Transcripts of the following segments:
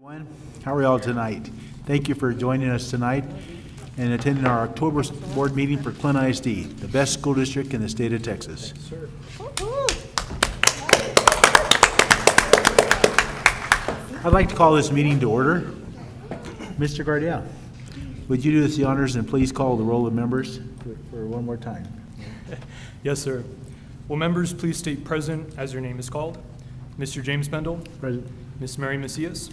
Everyone, how are y'all tonight? Thank you for joining us tonight and attending our October board meeting for Clint ISD, the best school district in the state of Texas. Yes, sir. I'd like to call this meeting to order. Mr. Gardell, would you do us the honors and please call the roll of members for one more time? Yes, sir. Will members please state present as your name is called? Mr. James Bendel, Present. Ms. Mary Macias,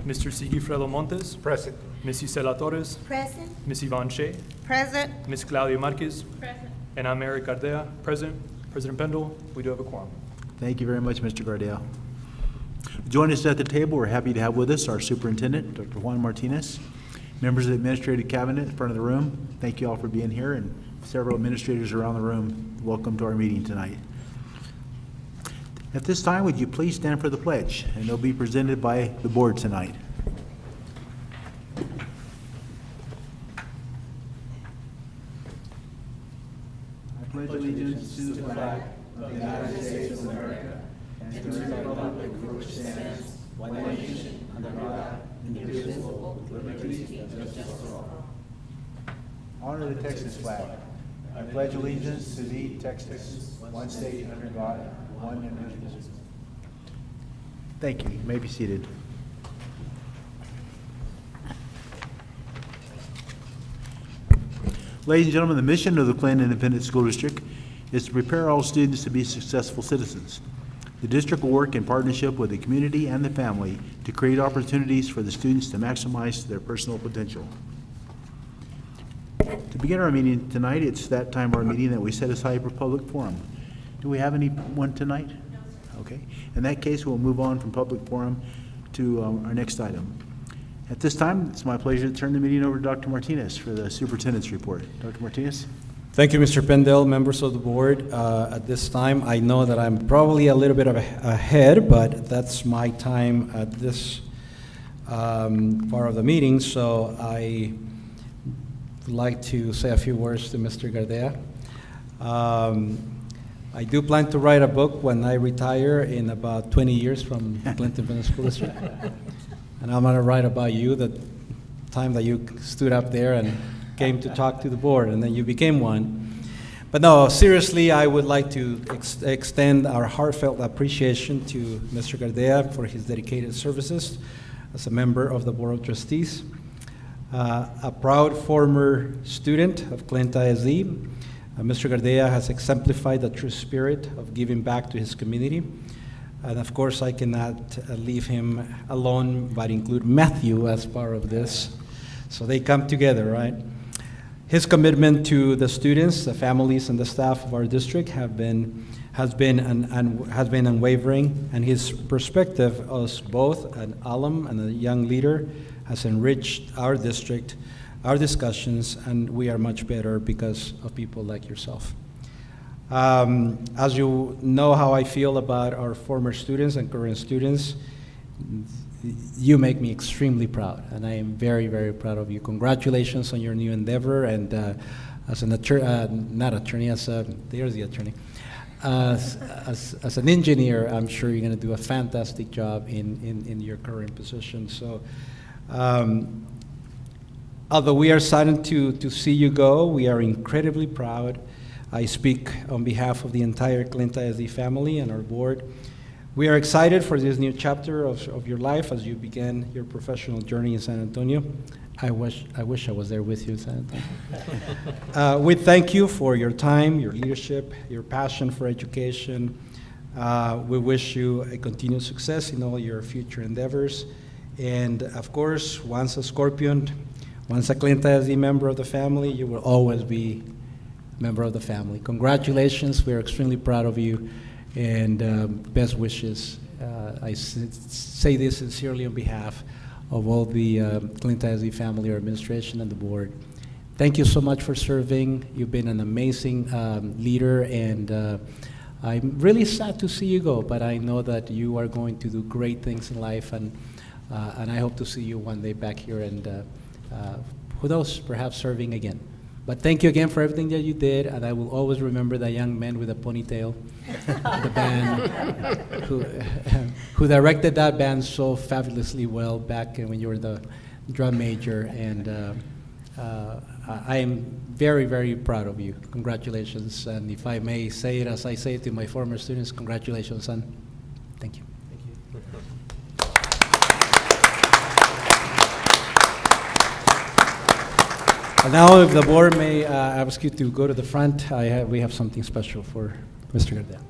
Mr. Sigifredo Montes, Present. Ms. Isela Torres, Present. Ms. Yvonne Shea, Present. Ms. Claudia Marquez, Present. and I'm Eric Ardea, present. President Bendel, we do have a quorum. Thank you very much, Mr. Gardell. Join us at the table. We're happy to have with us our superintendent, Dr. Juan Martinez, members of the administrative cabinet in front of the room. Thank you all for being here, and several administrators around the room. Welcome to our meeting tonight. At this time, would you please stand for the pledge? And they'll be presented by the board tonight. I pledge allegiance to the flag of the United States of America and to the republic for which stands one nation under God, indivisible, with liberty and justice for all. Honor the Texas flag. I pledge allegiance to thee, Texas, one state under God, one and indivisible. Thank you. You may be seated. Ladies and gentlemen, the mission of the Clint Independent School District is to prepare all students to be successful citizens. The district will work in partnership with the community and the family to create opportunities for the students to maximize their personal potential. To begin our meeting tonight, it's that time of our meeting that we set aside for public forum. Do we have anyone tonight? No, sir. Okay. In that case, we'll move on from public forum to our next item. At this time, it's my pleasure to turn the meeting over to Dr. Martinez for the superintendent's report. Dr. Martinez? Thank you, Mr. Bendel, members of the board. At this time, I know that I'm probably a little bit ahead, but that's my time at this part of the meeting, so I would like to say a few words to Mr. Gardea. I do plan to write a book when I retire in about 20 years from Clint Independent School District. And I'm going to write about you, the time that you stood up there and came to talk to the board, and then you became one. But no, seriously, I would like to extend our heartfelt appreciation to Mr. Gardea for his dedicated services as a member of the Board of Trustees. A proud former student of Clint ISD, Mr. Gardea has exemplified the true spirit of giving back to his community. And of course, I cannot leave him alone, but include Matthew as part of this. So they come together, right? His commitment to the students, the families, and the staff of our district has been unwavering, and his perspective as both an alum and a young leader has enriched our district, our discussions, and we are much better because of people like yourself. As you know how I feel about our former students and current students, you make me extremely proud, and I am very, very proud of you. Congratulations on your new endeavor, and as an attorney, not attorney, there's the attorney. As an engineer, I'm sure you're going to do a fantastic job in your current position. So, although we are saddened to see you go, we are incredibly proud. I speak on behalf of the entire Clint ISD family and our board. We are excited for this new chapter of your life as you begin your professional journey in San Antonio. I wish I was there with you in San Antonio. We thank you for your time, your leadership, your passion for education. We wish you a continued success in all your future endeavors. And of course, once a Scorpion, once a Clint ISD member of the family, you will always be member of the family. Congratulations, we're extremely proud of you, and best wishes. I say this sincerely on behalf of all the Clint ISD family, our administration, and the board. Thank you so much for serving. You've been an amazing leader, and I'm really sad to see you go, but I know that you are going to do great things in life, and I hope to see you one day back here, and who knows, perhaps serving again. But thank you again for everything that you did, and I will always remember that young man with a ponytail, the band, who directed that band so fabulously well back when you were the drum major, and I am very, very proud of you. Congratulations, and if I may say it as I say it to my former students, congratulations, son. Thank you. Thank you. And now, if the board may ask you to go to the front, we have something special for Mr. Gardel.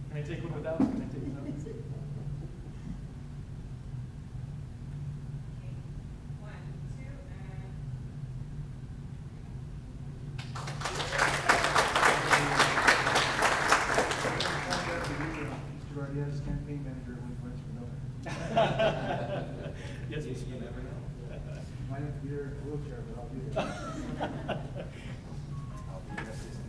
Can I take one without? Can I take one without? Mr. campaign manager when he runs for governor. Yes, you never know. Might have to be there in a wheelchair, but I'll be there. I'll be your assistant.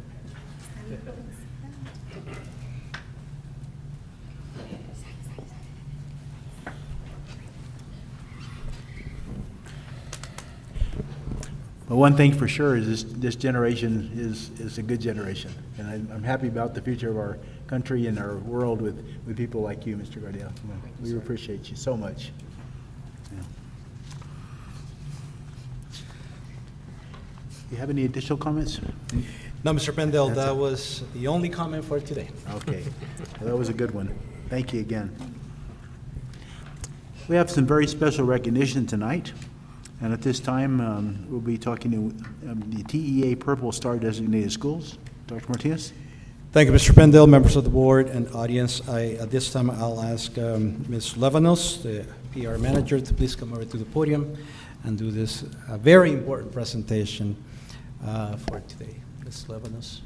But one thing for sure is this generation is a good generation. And I'm happy about the future of our country and our world with people like you, Mr. Gardel. We appreciate you so much. Yeah. You have any additional comments? No, Mr. Pendel, That's that it. was the only comment for today. Okay, well, that was a good one. Thank you again. We have some very special recognition tonight, and at this time, we'll be talking to the TEA Purple Star designated schools. Dr. Martinez? Thank you, Mr. Pendel, members of the board and audience. At this time, I'll ask Ms. Levanos, the PR manager, to please come over to the podium and do this very important presentation for today. Ms. Levanos.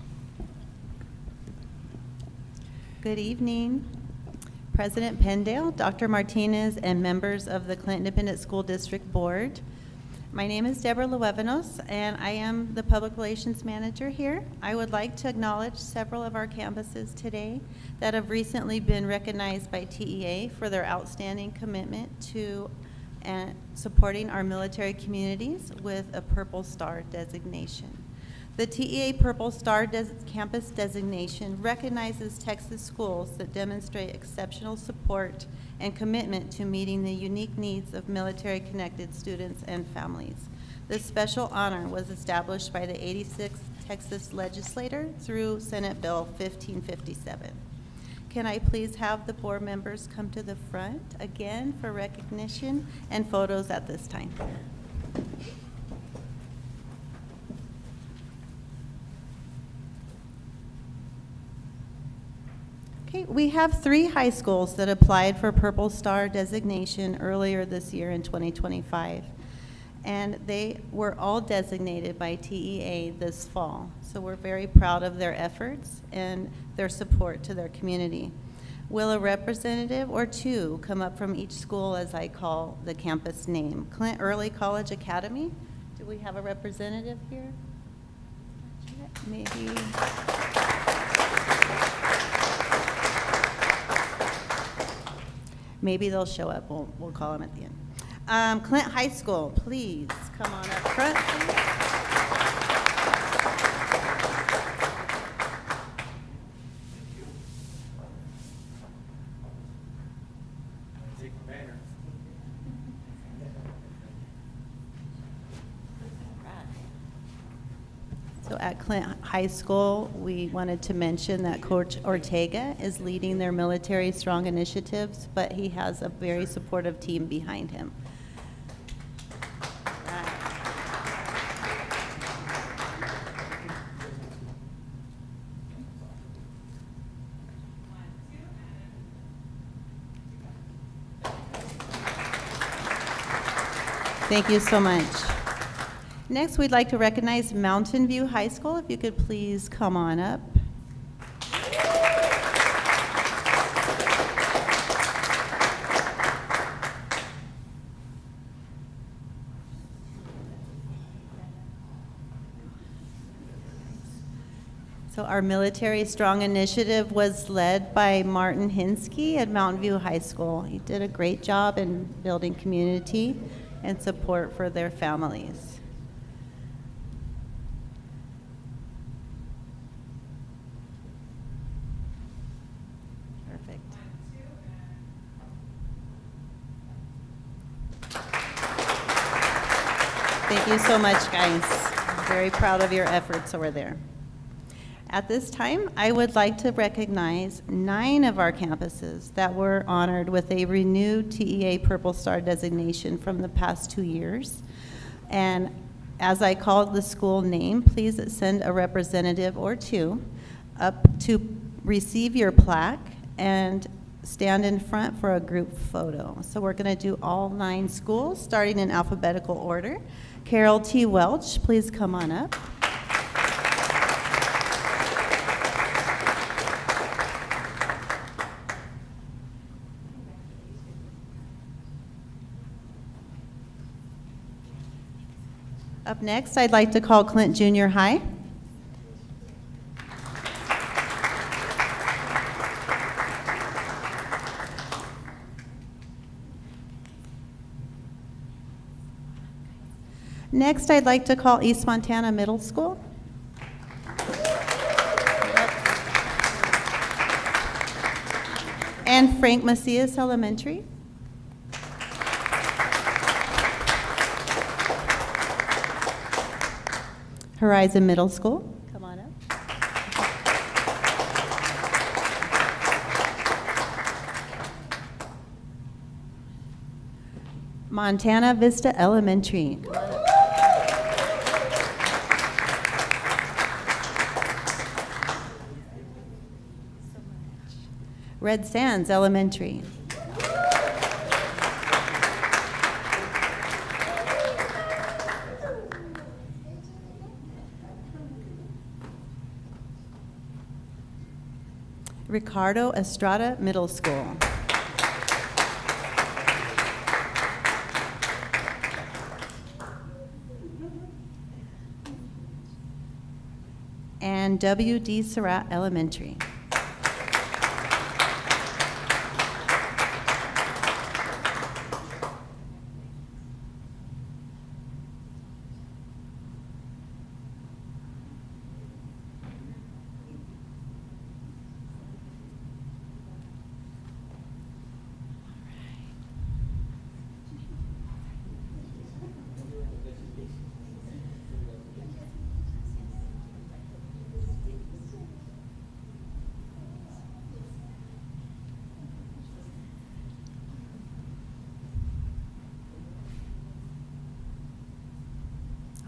Good evening, President Pendale, Dr. Martinez, and members of the Clint Independent School District Board. My name is Deborah Luevanos, and I am the Public Relations Manager here. I would like to acknowledge several of our campuses today that have recently been recognized by TEA for their outstanding commitment to supporting our military communities with a Purple Star designation. The TEA Purple Star campus designation recognizes Texas schools that demonstrate exceptional support and commitment to meeting the unique needs of military-connected students and families. This special honor was established by the 86th Texas legislature through Senate Bill 1557. Can I please have the board members come to the front again for recognition and photos at this time? Okay, we have 3 high schools that applied for Purple Star designation earlier this year in 2025, and they were all designated by TEA this fall. So we're very proud of their efforts and their support to their community. Will a representative or 2 come up from each school as I call the campus name? Clint Early College Academy, do we have a representative here? Maybe. Maybe they'll show up. We'll call them at the end. Clint High School, please come on up front. Take the banner. So at Clint High School, we wanted to mention that Coach Ortega is leading their Military Strong initiatives, but he has a very supportive team behind him. Thank you so much. Next, we'd like to recognize Mountain View High School. If you could please come on up. So our Military Strong initiative was led by Martin Hinsky at Mountain View High School. He did a great job in building community and support for their families. Perfect. Thank you so much, guys. I'm very proud of your efforts over there. At this time, I would like to recognize 9 of our campuses that were honored with a renewed TEA Purple Star designation from the past 2 years. And as I call the school name, please send a representative or 2 up to receive your plaque and stand in front for a group photo. So we're going to do all 9 schools, starting in alphabetical order. Carol T. Welch, please come on up. Up next, I'd like to call Clint Junior High. Next, I'd like to call East Montana Middle School. And Frank Macias Elementary. Horizon Middle School, come on up. Montana Vista Elementary. Red Sands Elementary. Ricardo Estrada Middle School. And W.D. Surratt Elementary.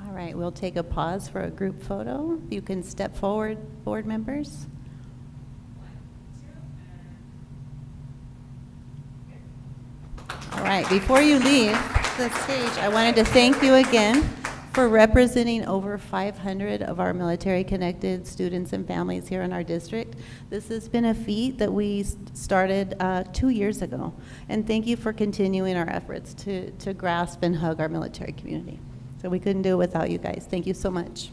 All right, we'll take a pause for a group photo. You can step forward, board members. All right, before you leave the stage, I wanted to thank you again for representing over 500 of our military-connected students and families here in our district. This has been a feat that we started 2 years ago, and thank you for continuing our efforts to grasp and hug our military community. So we couldn't do it without you guys. Thank you so much.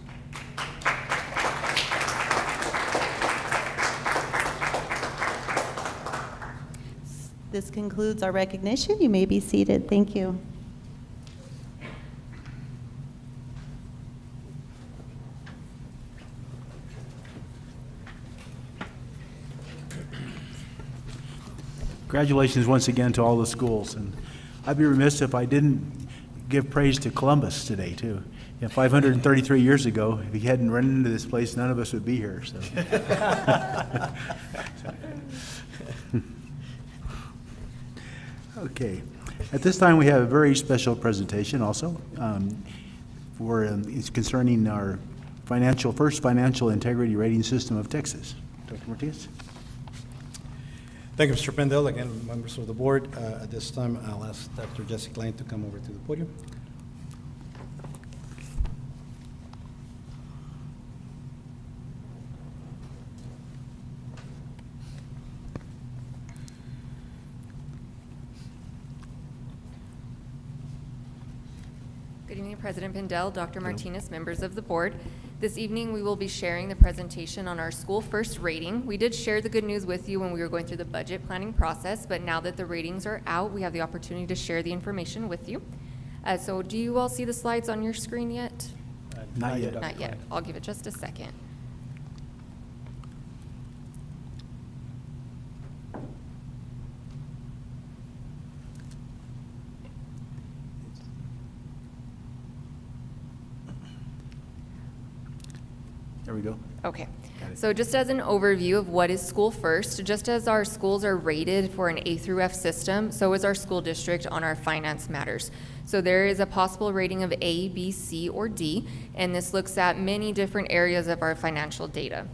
This concludes our recognition. You may be seated. Thank you. Congratulations once again to all the schools. And I'd be remiss if I didn't give praise to Columbus today, too. You know, 533 years ago, if he hadn't run into this place, none of us would be here. So. Okay. At this time, we have a very special presentation also. It's concerning our first financial integrity rating system of Texas. Dr. Martinez. Thank you, Mr. Pendel. Again, members of the board. At this time, I'll ask Dr. Jessica Lane to come over to the podium. President Pindell, Dr. Martinez, members of the board. This evening, we will be sharing the presentation on our school first rating. We did share the good news with you when we were going through the budget planning process, but now that the ratings are out, we have the opportunity to share the information with you. So do you all see the slides on your screen yet? Not yet. Not yet. I'll give it just a second. There we go. Okay, Got it. so just as an overview of what is School First, just as our schools are rated for an A through F system, so is our school district on our finance matters. So there is a possible rating of A, B, C, or D, and this looks at many different areas of our financial data.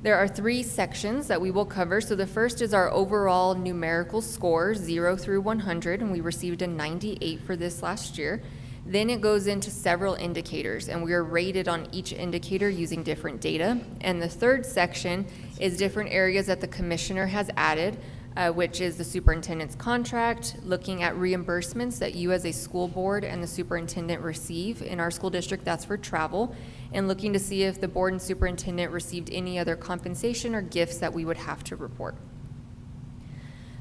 There are 3 sections that we will cover. So the first is our overall numerical score, 0 through 100, and we received a 98 for this last year. Then it goes into several indicators, and we are rated on each indicator using different data. And the third section is different areas that the commissioner has added, which is the superintendent's contract, looking at reimbursements that you as a school board and the superintendent receive. In our school district, that's for travel, and looking to see if the board and superintendent received any other compensation or gifts that we would have to report.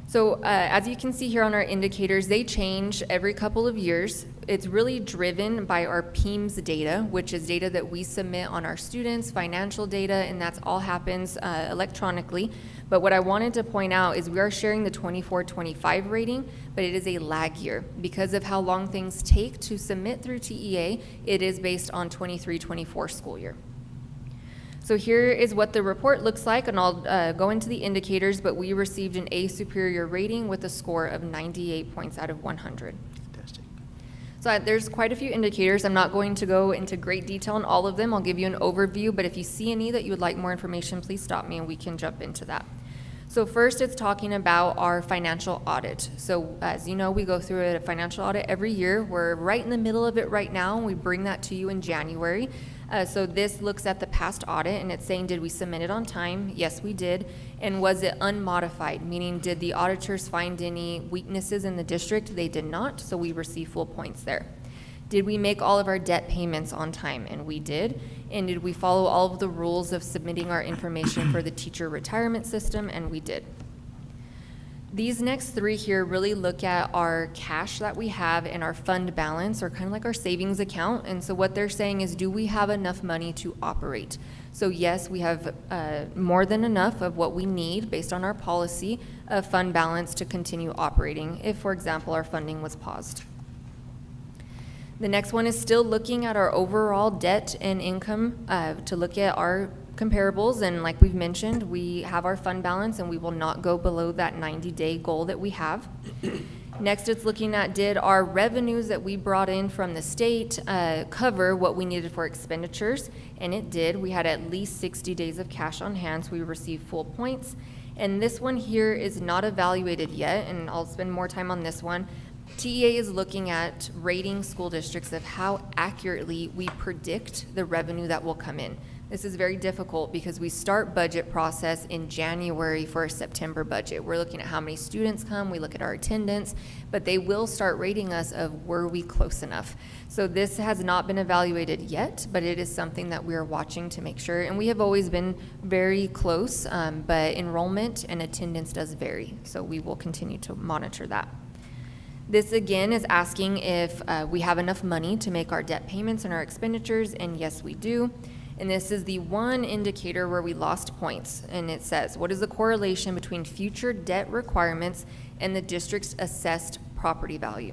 So as you can see here on our indicators, they change every couple of years. It's really driven by our PEMS data, which is data that we submit on our students, financial data, and that's all happens electronically. But what I wanted to point out is we are sharing the 24-25 rating, but it is a lag year. Because of how long things take to submit through TEA, it is based on 23-24 school year. So here is what the report looks like, and I'll go into the indicators, but we received an A superior rating with a score of 98 points out of 100. Fantastic. So there's quite a few indicators. I'm not going to go into great detail on all of them. I'll give you an overview, but if you see any that you would like more information, please stop me and we can jump into that. So first, it's talking about our financial audit. So as you know, we go through a financial audit every year. We're right in the middle of it right now, and we bring that to you in January. So this looks at the past audit, and it's saying, did we submit it on time? Yes, we did. And was it unmodified? Meaning, did the auditors find any weaknesses in the district? They did not, so we receive full points there. Did we make all of our debt payments on time? And we did. And did we follow all of the rules of submitting our information for the teacher retirement system? And we did. These next 3 here really look at our cash that we have and our fund balance, or kind of like our savings account. And so what they're saying is, do we have enough money to operate? So yes, we have more than enough of what we need based on our policy of fund balance to continue operating if, for example, our funding was paused. The next one is still looking at our overall debt and income to look at our comparables, and like we've mentioned, we have our fund balance and we will not go below that 90-day goal that we have. Next, it's looking at, did our revenues that we brought in from the state cover what we needed for expenditures? And it did. We had at least 60 days of cash on hand, so we received full points. And this one here is not evaluated yet, and I'll spend more time on this one. TEA is looking at rating school districts of how accurately we predict the revenue that will come in. This is very difficult because we start budget process in January for a September budget. We're looking at how many students come, we look at our attendance, but they will start rating us of were we close enough. So this has not been evaluated yet, but it is something that we are watching to make sure. And we have always been very close, but enrollment and attendance does vary. So we will continue to monitor that. This again is asking if we have enough money to make our debt payments and our expenditures, and yes, we do. And this is the one indicator where we lost points. And it says, what is the correlation between future debt requirements and the district's assessed property value?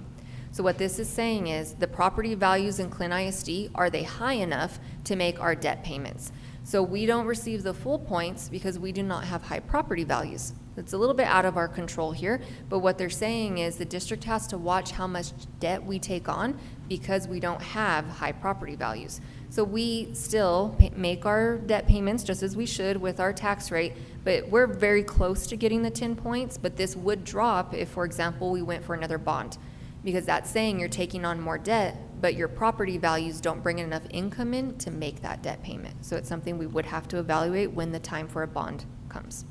So what this is saying is the property values in Clint ISD, are they high enough to make our debt payments? So we don't receive the full points because we do not have high property values. It's a little bit out of our control here, but what they're saying is the district has to watch how much debt we take on because we don't have high property values. So we still make our debt payments just as we should with our tax rate, but we're very close to getting the 10 points, but this would drop if, for example, we went for another bond, because that's saying you're taking on more debt, but your property values don't bring enough income in to make that debt payment. So it's something we would have to evaluate when the time for a bond comes.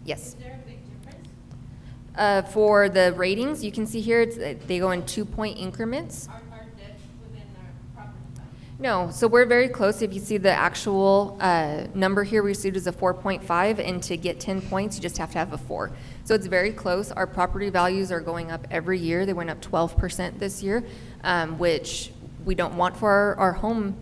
Yes. Is there a big difference? For the ratings, you can see here, they go in 2-point increments. Our debt No, so we're very close. If you see the actual number here we received is a 4.5, and to get 10 points, you just have to have a 4. So it's very close. Our property values are going up every year. They went up 12% this year, which we don't want for our home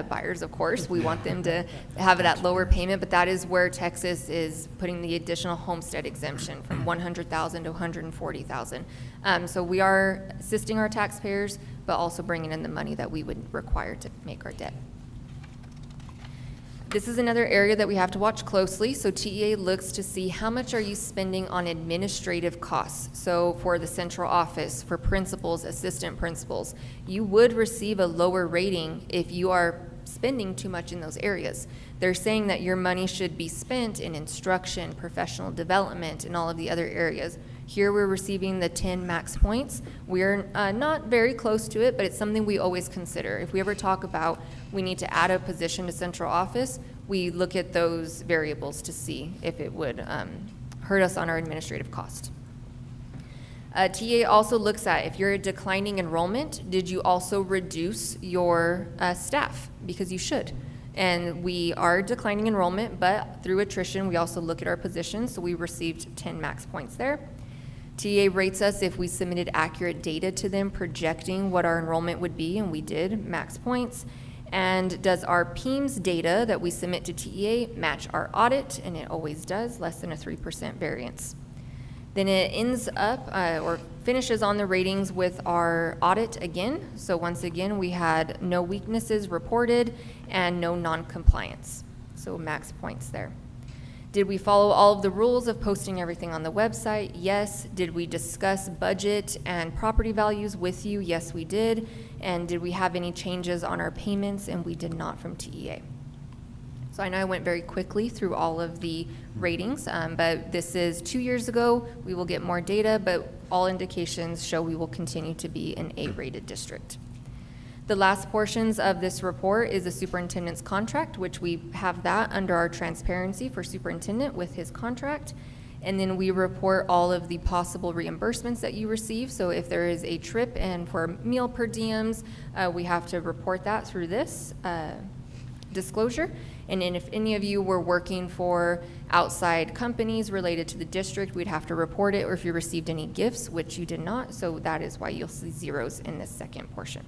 buyers, of course. We want them to have it at lower payment, but that is where Texas is putting the additional homestead exemption from $100,000 to $140,000. So we are assisting our taxpayers, but also bringing in the money that we would require to make our debt. This is another area that we have to watch closely. So TEA looks to see how much are you spending on administrative costs. So for the central office, for principals, assistant principals, you would receive a lower rating if you are spending too much in those areas. They're saying that your money should be spent in instruction, professional development, and all of the other areas. Here we're receiving the 10 max points. We're not very close to it, but it's something we always consider. If we ever talk about we need to add a position to central office, we look at those variables to see if it would hurt us on our administrative cost. TA also looks at if you're a declining enrollment, did you also reduce your staff? Because you should. And we are declining enrollment, but through attrition, we also look at our positions, so we received 10 max points there. TA rates us if we submitted accurate data to them projecting what our enrollment would be, and we did, max points. And does our PEIMS data that we submit to TEA match our audit? And it always does, less than a 3% variance. Then it ends up or finishes on the ratings with our audit again. So once again, we had no weaknesses reported and no non-compliance. So max points there. Did we follow all of the rules of posting everything on the website? Yes. Did we discuss budget and property values with you? Yes, we did. And did we have any changes on our payments? And we did not from TEA. So I know I went very quickly through all of the ratings, but this is 2 years ago. We will get more data, but all indications show we will continue to be an A-rated district. The last portions of this report is the superintendent's contract, which we have that under our transparency for superintendent with his contract. And then we report all of the possible reimbursements that you receive. So if there is a trip and for meal per diems, we have to report that through this disclosure. And then if any of you were working for outside companies related to the district, we'd have to report it, or if you received any gifts, which you did not. So that is why you'll see zeros in this second portion.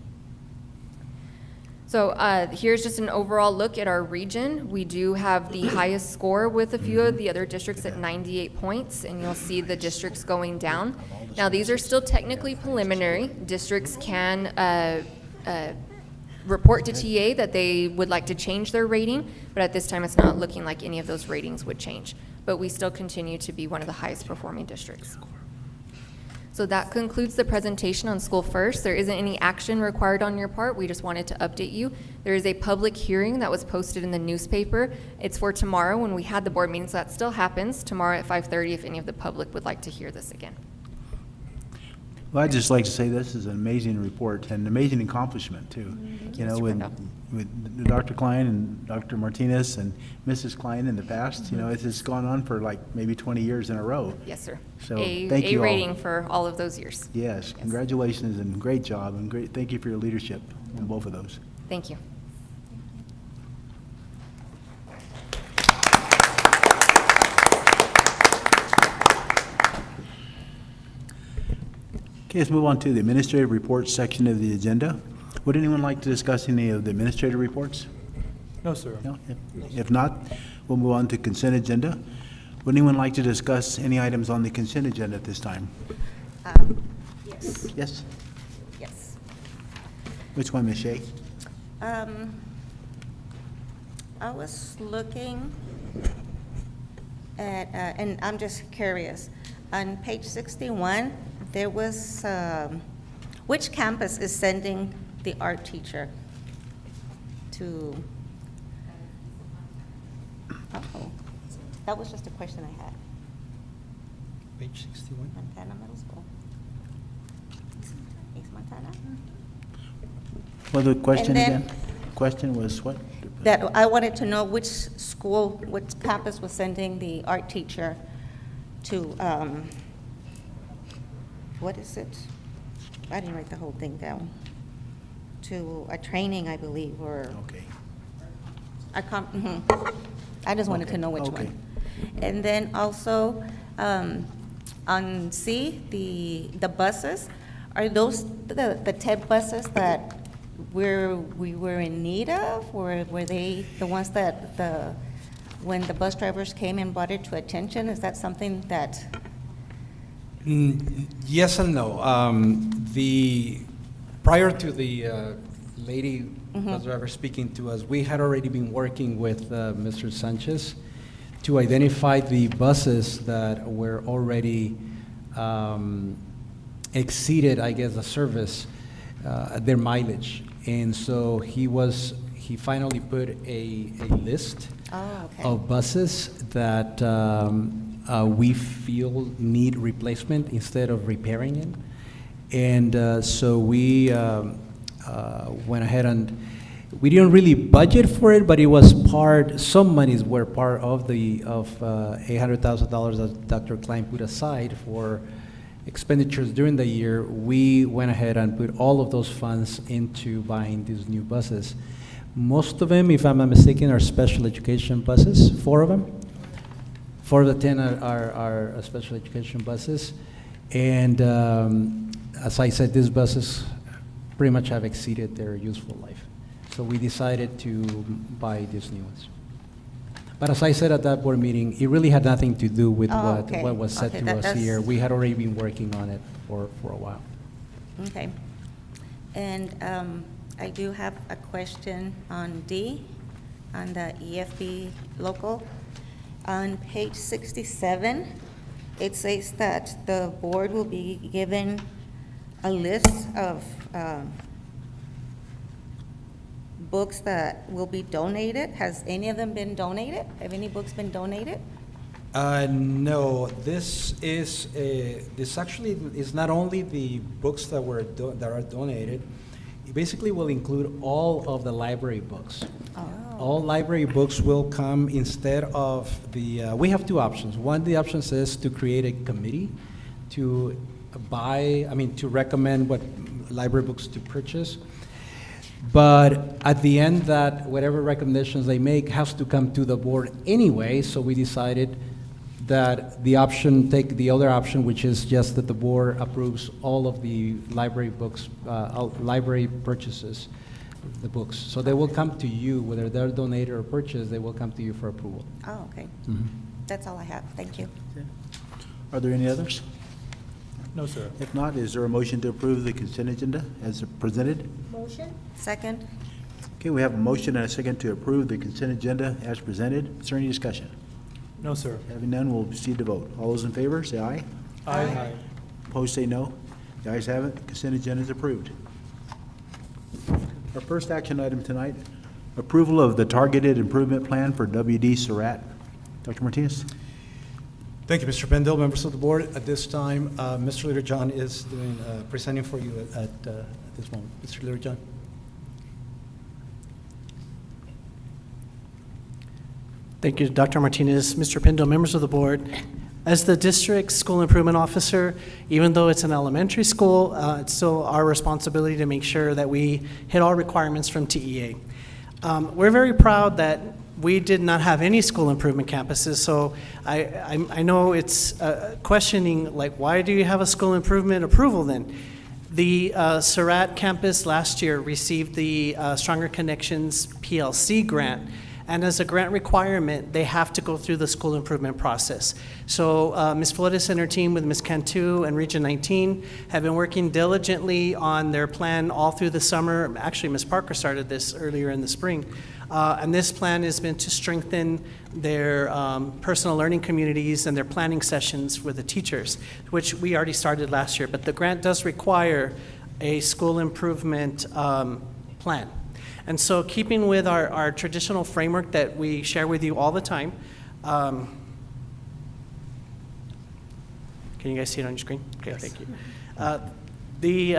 So here's just an overall look at our region. We do have the highest score with a few of the other districts at 98 points, and you'll see the districts going down. Now, these are still technically preliminary. Districts can report to TA that they would like to change their rating, but at this time it's not looking like any of those ratings would change. But we still continue to be one of the highest performing districts. So that concludes the presentation on School First. There isn't any action required on your part. We just wanted to update you. There is a public hearing that was posted in the newspaper. It's for tomorrow when we had the board meeting, so that still happens tomorrow at 5:30 if any of the public would like to hear this again. Well, I'd just like to say this is an amazing report and an amazing accomplishment, too. You know, with Dr. Klein and Dr. Martinez and Mrs. Klein in the past, you know, it's gone on for like maybe 20 years in a row. Yes, sir. So thank you all. A rating for all of those years. Yes, congratulations and great job, and great, thank you for your leadership on both of those. Thank you. Okay, let's move on to the administrative reports section of the agenda. Would anyone like to discuss any of the administrative reports? No, sir. No? If not, we'll move on to consent agenda. Would anyone like to discuss any items on the consent agenda at this time? Yes. Yes? Yes. Which one, Ms. Shea? I was looking at, and I'm just curious, on page 61, there was, which campus is sending the art teacher to? Uh-oh. That was just a question I had. Page 61. Montana Middle School. East Montana? Well, the question And then- again? Question was what? That I wanted to know which school, which campus was sending the art teacher to, what is it? I didn't write the whole thing down. to a training, I believe, or Okay. I just wanted to Okay, know which okay. one. And then also, on C, the buses, are those the TED buses that we were in need of? Or were they the ones that when the bus drivers came and brought it to attention? Is that something that, Yes and no. Prior to the lady bus driver speaking to us, we had already been working with Mr. Sanchez to identify the buses that were already exceeded, I guess, the service, their mileage. And so he finally put a list okay. of buses that we feel need replacement instead of repairing it. And so we went ahead and we didn't really budget for it, but it was some monies were part of $800,000 that Dr. Klein put aside for expenditures during the year. We went ahead and put all of those funds into buying these new buses. Most of them, if I'm not mistaken, are special education buses, 4 of them. 4 of the 10 are special education buses. And as I said, these buses pretty much have exceeded their useful life. So we decided to buy these new ones. But as I said at that board meeting, it really had nothing to do with okay. what was said Okay, to us that's- here. We had already been working on it for a while. Okay. And I do have a question on D, on the EFB local. On page 67, it says that the board will be given a list of books that will be donated. Has any of them been donated? Have any books been donated? No, this actually is not only the books that that are donated. It basically will include all of the library books. Oh. All library books will come instead of we have 2 options. One, the option says to create a committee to recommend what library books to purchase. But at the end, that whatever recommendations they make has to come to the board anyway, so we decided that take the other option, which is just that the board approves all of the library books, library purchases, the books. So they will come to you, whether they're donated or purchased, they will come to you for approval. Oh, okay. Mhm. That's all I have. Thank you. Are there any others? No, sir. If not, is there a motion to approve the consent agenda as presented? Second? Okay, we have a motion and a second to approve the consent agenda as presented. Is there any discussion? No, sir. Having none, we'll proceed to vote. All those in favor, say aye. Aye. Opposed, say no. The ayes have it. The consent agenda is approved. Our first action item tonight, approval of the targeted improvement plan for WD Surratt. Dr. Martinez? Thank you, Mr. Pendle, members of the board. At this time, Mr. Leader John is presenting for you at this moment. Mr. Leader John. Thank you, Dr. Martinez. Mr. Pindell, members of the board. As the district school improvement officer, even though it's an elementary school, it's still our responsibility to make sure that we hit all requirements from TEA. We're very proud that we did not have any school improvement campuses, so I know it's questioning, like, why do you have a school improvement approval then? The Surratt campus last year received the Stronger Connections PLC grant, and as a grant requirement, they have to go through the school improvement process. So Ms. Flores and her team with Ms. Cantu and Region 19 have been working diligently on their plan all through the summer. Actually, Ms. Parker started this earlier in the spring. And this plan has been to strengthen their personal learning communities and their planning sessions with the teachers, which we already started last year. But the grant does require a school improvement plan. And so keeping with our traditional framework that we share with you all the time, can you guys see it on your screen? Okay, Yes. thank you. The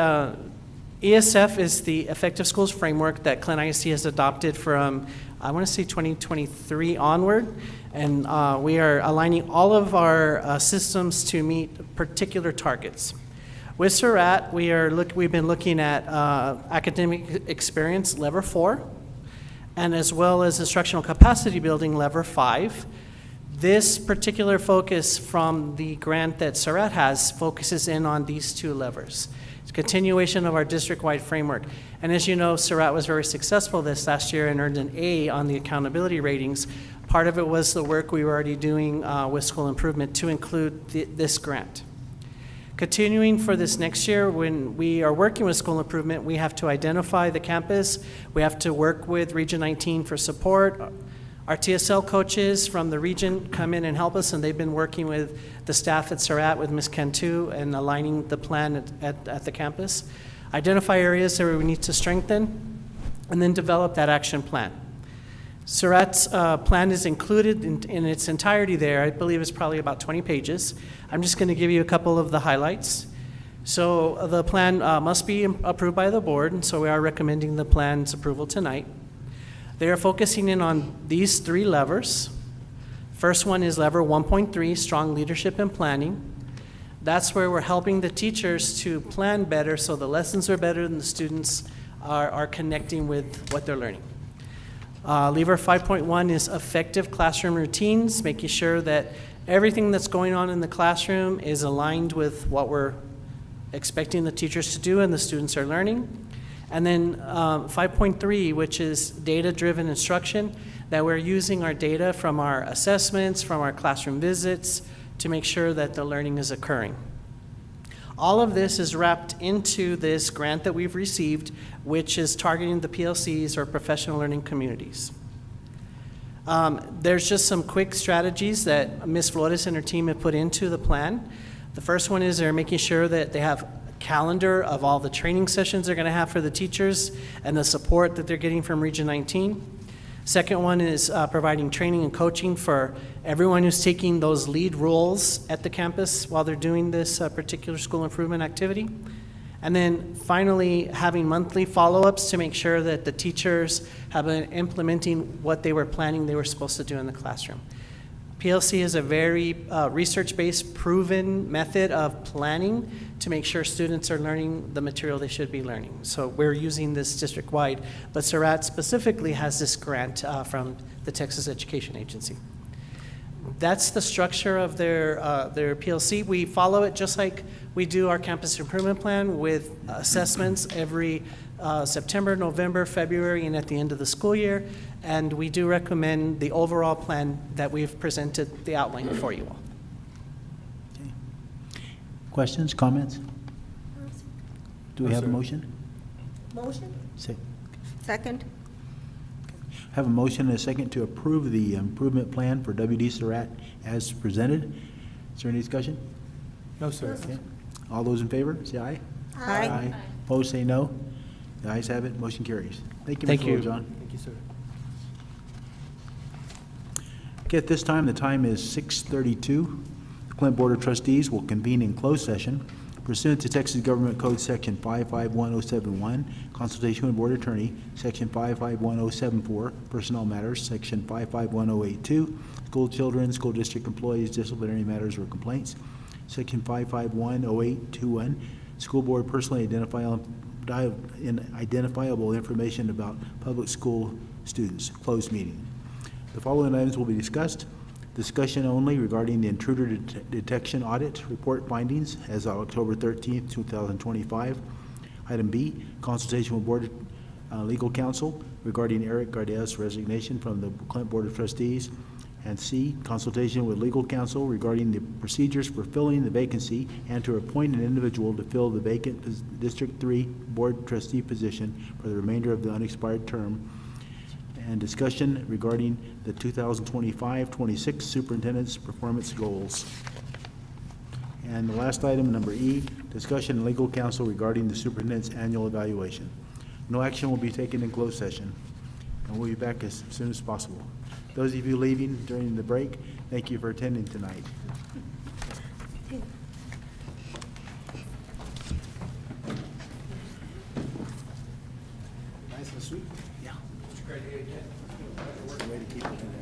ESF is the Effective Schools Framework that Clint ISD has adopted from, I want to say 2023 onward. And we are aligning all of our systems to meet particular targets. With Surratt, we've been looking at academic experience, lever 4, and as well as instructional capacity building, lever 5. This particular focus from the grant that Surratt has focuses in on these two levers. It's a continuation of our district-wide framework. And as you know, Surratt was very successful this last year and earned an A on the accountability ratings. Part of it was the work we were already doing with school improvement to include this grant. Continuing for this next year, when we are working with school improvement, we have to identify the campus. We have to work with Region 19 for support. Our TSL coaches from the region come in and help us, and they've been working with the staff at Surratt, with Ms. Cantu, and aligning the plan at the campus. Identify areas that we need to strengthen, and then develop that action plan. Surratt's plan is included in its entirety there. I believe it's probably about 20 pages. I'm just going to give you a couple of the highlights. So the plan must be approved by the board, and so we are recommending the plan's approval tonight. They are focusing in on these 3 levers. First one is lever 1.3, strong leadership and planning. That's where we're helping the teachers to plan better so the lessons are better and the students are connecting with what they're learning. Lever 5.1 is effective classroom routines, making sure that everything that's going on in the classroom is aligned with what we're expecting the teachers to do and the students are learning. And then 5.3, which is data-driven instruction, that we're using our data from our assessments, from our classroom visits, to make sure that the learning is occurring. All of this is wrapped into this grant that we've received, which is targeting the PLCs, or professional learning communities. There's just some quick strategies that Ms. Flores and her team have put into the plan. The first one is they're making sure that they have calendar of all the training sessions they're going to have for the teachers and the support that they're getting from Region 19. Second one is providing training and coaching for everyone who's taking those lead roles at the campus while they're doing this particular school improvement activity. And then finally, having monthly follow-ups to make sure that the teachers have been implementing what they were planning they were supposed to do in the classroom. PLC is a very research-based, proven method of planning to make sure students are learning the material they should be learning. So we're using this district-wide, but Surratt specifically has this grant from the Texas Education Agency. That's the structure of their PLC. We follow it just like we do our campus improvement plan, with assessments every September, November, February, and at the end of the school year. And we do recommend the overall plan that we've presented, the outline for you all. Okay. Questions, comments? Do we No, have a sir. motion? Motion? Second? Have a motion and a second to approve the improvement plan for WD Surratt as presented. Is there any discussion? No, sir. Okay. All those in favor, say aye. Aye. Opposed, say no. The ayes have it, motion carries. Thank you, Thank Mr. you. Littlejohn. Thank you, sir. Okay, at this time, the time is 6:32. The Clint Board of Trustees will convene in closed session pursuant to Texas Government Code Section 551071, consultation with Board Attorney, Section 551074, personnel matters, Section 551082, school children, school district employees, disciplinary matters or complaints, Section 551081, school board personally identifiable information about public school students, closed meeting. The following items will be discussed. Discussion only regarding the intruder detection audit report findings as of October 13th, 2025. Item B, consultation with Board Legal Counsel regarding Eric Gardez's resignation from the Clint Board of Trustees. And C, consultation with Legal Counsel regarding the procedures for filling the vacancy and to appoint an individual to fill the vacant District 3 Board Trustee position for the remainder of the unexpired term. And discussion regarding the 2025-26 superintendent's performance goals. And the last item, number E, discussion and legal counsel regarding the superintendent's annual evaluation. No action will be taken in closed session, and we'll be back as soon as possible. Those of you leaving during the break, thank you for attending tonight. Nice and sweet. Yeah. Way to keep it in there.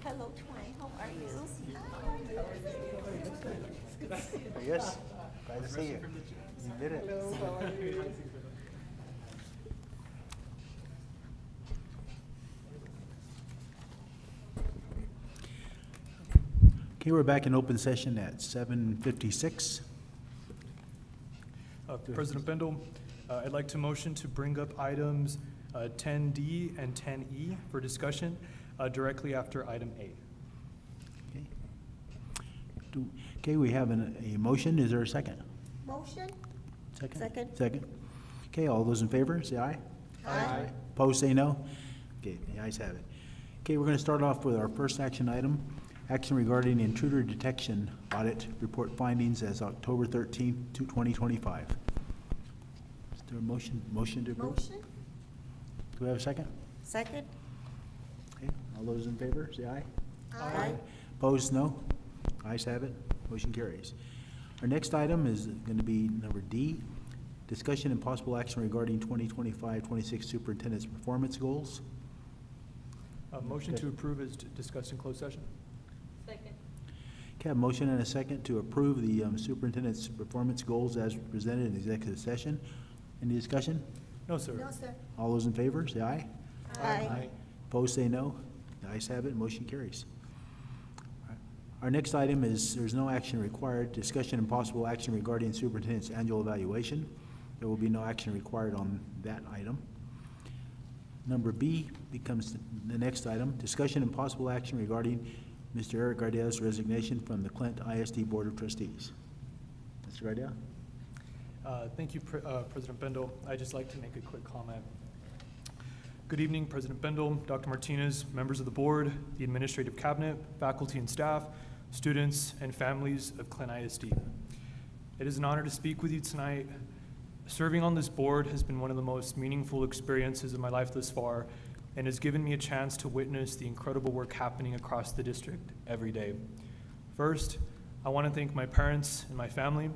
Hello, Twine. How are you? Yes, glad to see you. You did it. Okay, we're back in open session at 7:56. President Bendel, I'd like to motion to bring up items 10D and 10E for discussion directly after item A. Okay. Okay, we have a motion. Is there a second? Motion? Second? Second. Second. Okay, all those in favor, say aye. Aye. Opposed, say no. Okay, the ayes have it. Okay, we're going to start off with our first action item, action regarding intruder detection audit report findings as October 13th, 2025. Is there a motion to approve? Motion? Do we have a second? Second. Okay, all those in favor, say aye. Aye. Opposed, no. Ayes have it. Motion carries. Our next item is going to be number D, discussion and possible action regarding 2025-26 superintendent's performance goals. Motion to approve is discussed in closed session. Second. Okay, a motion and a second to approve the superintendent's performance goals as presented in executive session. Any discussion? No, sir. No, sir. All those in favor, say aye. Aye. Opposed, say no. The ayes have it, motion carries. Our next item is, there's no action required, discussion and possible action regarding superintendent's annual evaluation. There will be no action required on that item. Number B becomes the next item, discussion and possible action regarding Mr. Eric Gardel's resignation from the Clint ISD Board of Trustees. Mr. Gardel? Thank you, President Bendel. I'd just like to make a quick comment. Good evening, President Bendel, Dr. Martinez, members of the board, the administrative cabinet, faculty and staff, students, and families of Clint ISD. It is an honor to speak with you tonight. Serving on this board has been one of the most meaningful experiences of my life thus far and has given me a chance to witness the incredible work happening across the district every day. First, I want to thank my parents and my family.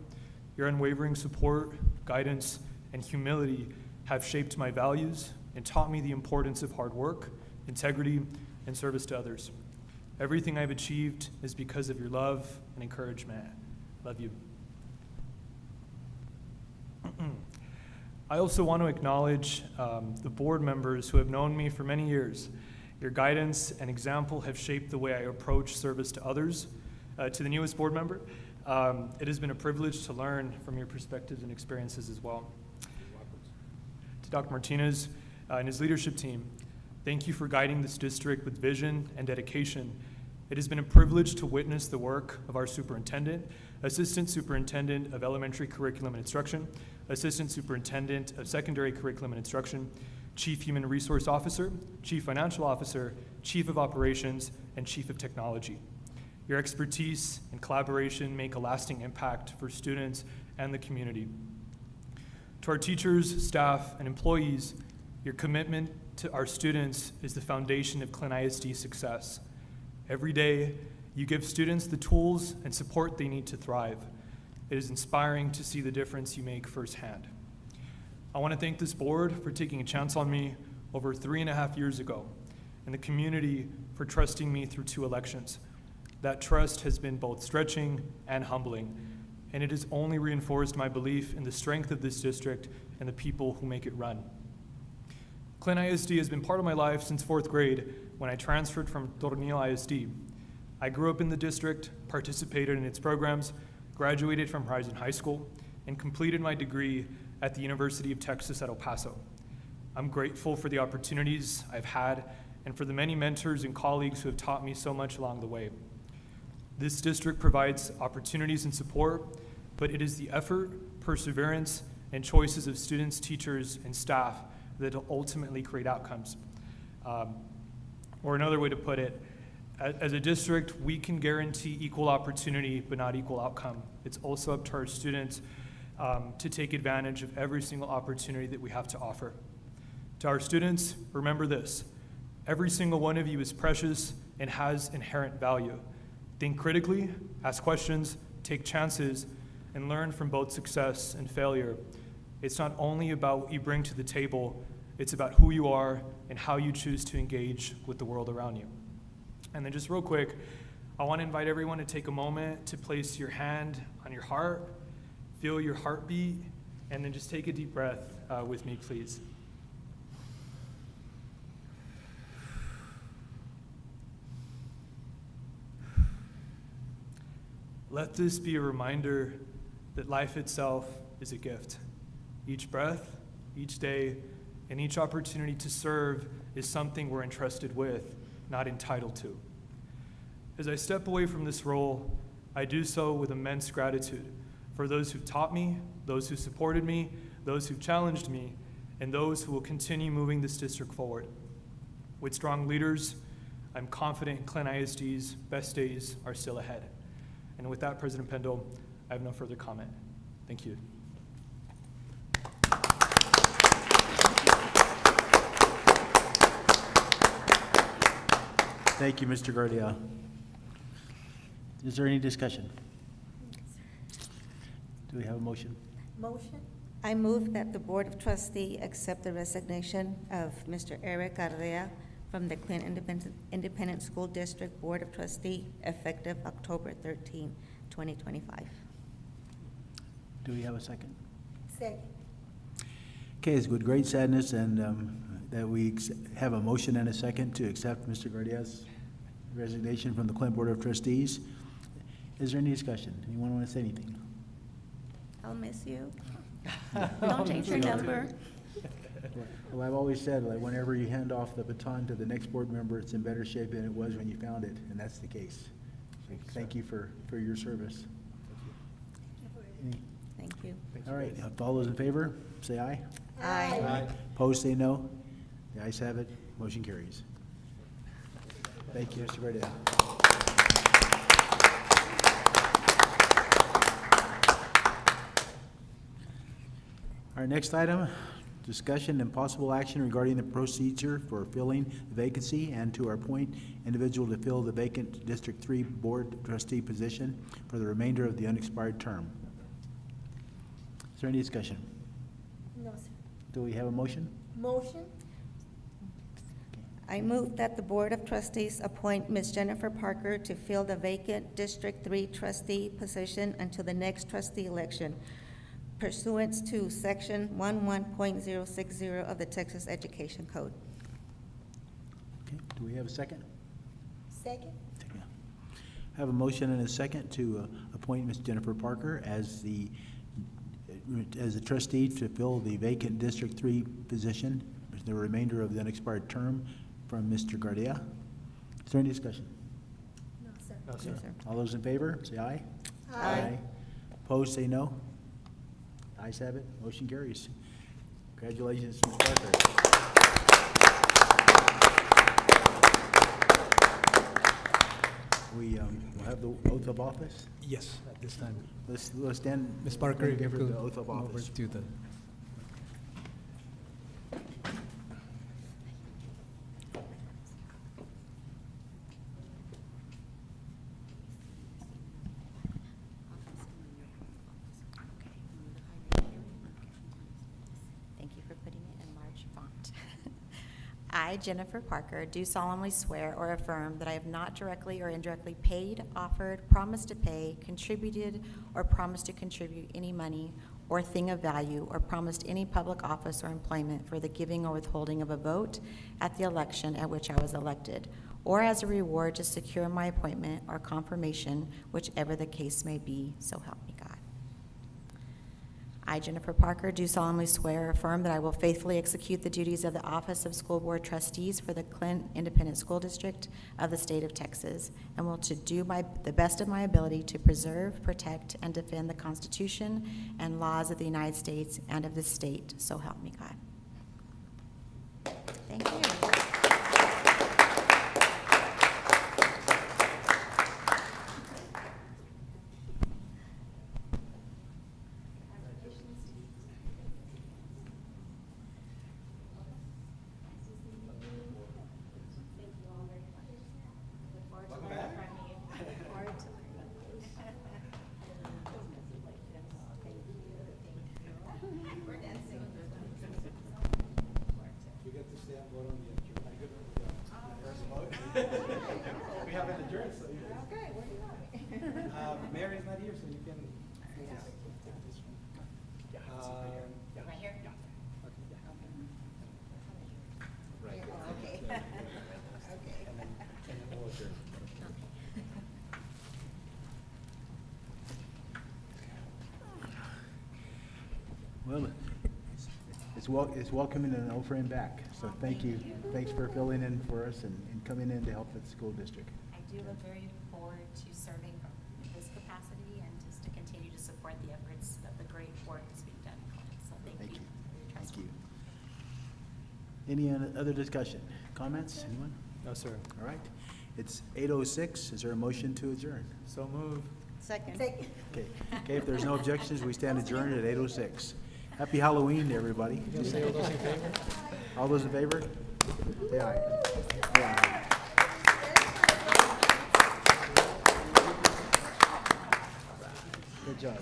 Your unwavering support, guidance, and humility have shaped my values and taught me the importance of hard work, integrity, and service to others. Everything I've achieved is because of your love and encouragement. Love you. I also want to acknowledge the board members who have known me for many years. Your guidance and example have shaped the way I approach service to others. To the newest board member, it has been a privilege to learn from your perspectives and experiences as well. To Dr. Martinez and his leadership team, thank you for guiding this district with vision and dedication. It has been a privilege to witness the work of our superintendent, assistant superintendent of elementary curriculum and instruction, assistant superintendent of secondary curriculum and instruction, chief human resource officer, chief financial officer, chief of operations, and chief of technology. Your expertise and collaboration make a lasting impact for students and the community. To our teachers, staff, and employees, your commitment to our students is the foundation of Clint ISD's success. Every day, you give students the tools and support they need to thrive. It is inspiring to see the difference you make firsthand. I want to thank this board for taking a chance on me over 3.5 years ago, and the community for trusting me through 2 elections. That trust has been both stretching and humbling, and it has only reinforced my belief in the strength of this district and the people who make it run. Clint ISD has been part of my life since 4th grade when I transferred from Tornillo ISD. I grew up in the district, participated in its programs, graduated from Horizon High School, and completed my degree at the University of Texas at El Paso. I'm grateful for the opportunities I've had and for the many mentors and colleagues who have taught me so much along the way. This district provides opportunities and support, but it is the effort, perseverance, and choices of students, teachers, and staff that will ultimately create outcomes. Or another way to put it, as a district, we can guarantee equal opportunity, but not equal outcome. It's also up to our students to take advantage of every single opportunity that we have to offer. To our students, remember this: every single one of you is precious and has inherent value. Think critically, ask questions, take chances, and learn from both success and failure. It's not only about what you bring to the table, It's about who you are and how you choose to engage with the world around you. And then just real quick, I want to invite everyone to take a moment to place your hand on your heart, feel your heartbeat, and then just take a deep breath with me, please. Let this be a reminder that life itself is a gift. Each breath, each day, and each opportunity to serve is something we're entrusted with, not entitled to. As I step away from this role, I do so with immense gratitude for those who've taught me, those who supported me, those who've challenged me, and those who will continue moving this district forward. With strong leaders, I'm confident Clint ISD's best days are still ahead. And with that, President Pendle, I have no further comment. Thank you. Thank you, Mr. Guardia. Is there any discussion? Do we have a motion? Motion. I move that the Board of Trustees accept the resignation of Mr. Eric Ardea from the Clint Independent School District Board of Trustees effective October 13, 2025. Do we have a second? Second. Okay, it's with great sadness and that we have a motion and a second to accept Mr. Guardia's resignation from the Clint Board of Trustees. Is there any discussion? Anyone want to say anything? I'll miss you. Don't change your number. Well, I've always said, like, whenever you hand off the baton to the next board member, it's in better shape than it was when you found it, and that's the case. So thank you for your service. Thank you. All right, if all those in favor, say aye. Aye. Opposed, say no. The ayes have it. Motion carries. Thank you, Mr. Guardia. Our next item, discussion and possible action regarding the procedure for filling the vacancy and to appoint individual to fill the vacant District 3 Board Trustee position for the remainder of the unexpired term. Is there any discussion? No, sir. Do we have a motion? Motion. I move that the Board of Trustees appoint Ms. Jennifer Parker to fill the vacant District 3 trustee position until the next trustee election pursuant to Section 11.060 of the Texas Education Code. Okay, do we have a second? Second. I have a motion and a second to appoint Ms. Jennifer Parker as the trustee to fill the vacant District 3 position for the remainder of the unexpired term from Mr. Guardia. Is there any discussion? No, sir. No, sir. All those in favor, say aye. Aye. Opposed, say no. Ayes have it. Motion carries. Congratulations, Ms. Parker. We will have the oath of office. Yes, at this time. Let's stand. Ms. Parker, and give her you the could oath of come over office. to the. Thank you for putting it in large font. I, Jennifer Parker, do solemnly swear or affirm that I have not directly or indirectly paid, offered, promised to pay, contributed, or promised to contribute any money or thing of value, or promised any public office or employment for the giving or withholding of a vote at the election at which I was elected, or as a reward to secure my appointment or confirmation, whichever the case may be, so help me God. I, Jennifer Parker, do solemnly swear or affirm that I will faithfully execute the duties of the Office of School Board Trustees for the Clint Independent School District of the State of Texas, and will to do the best of my ability to preserve, protect, and defend the Constitution and laws of the United States and of this state, so help me God. Thank you. Mary is not here, so you can. Right here? Okay. Well, it's welcoming an old friend back, so thank you. Thanks for filling in for us and coming in to help the school district. I do look very forward to serving in this capacity and just to continue to support the efforts of the great work that's being done in Columbus. So thank you. for your trust. Thank you. Any other discussion? Comments? Anyone? No, sir. All right. It's 8:06. Is there a motion to adjourn? So move. Second. Okay. Okay, if there's no objections, we stand adjourned at 8:06. Happy Halloween to everybody. All those in favor? Say aye. Say aye. Good job.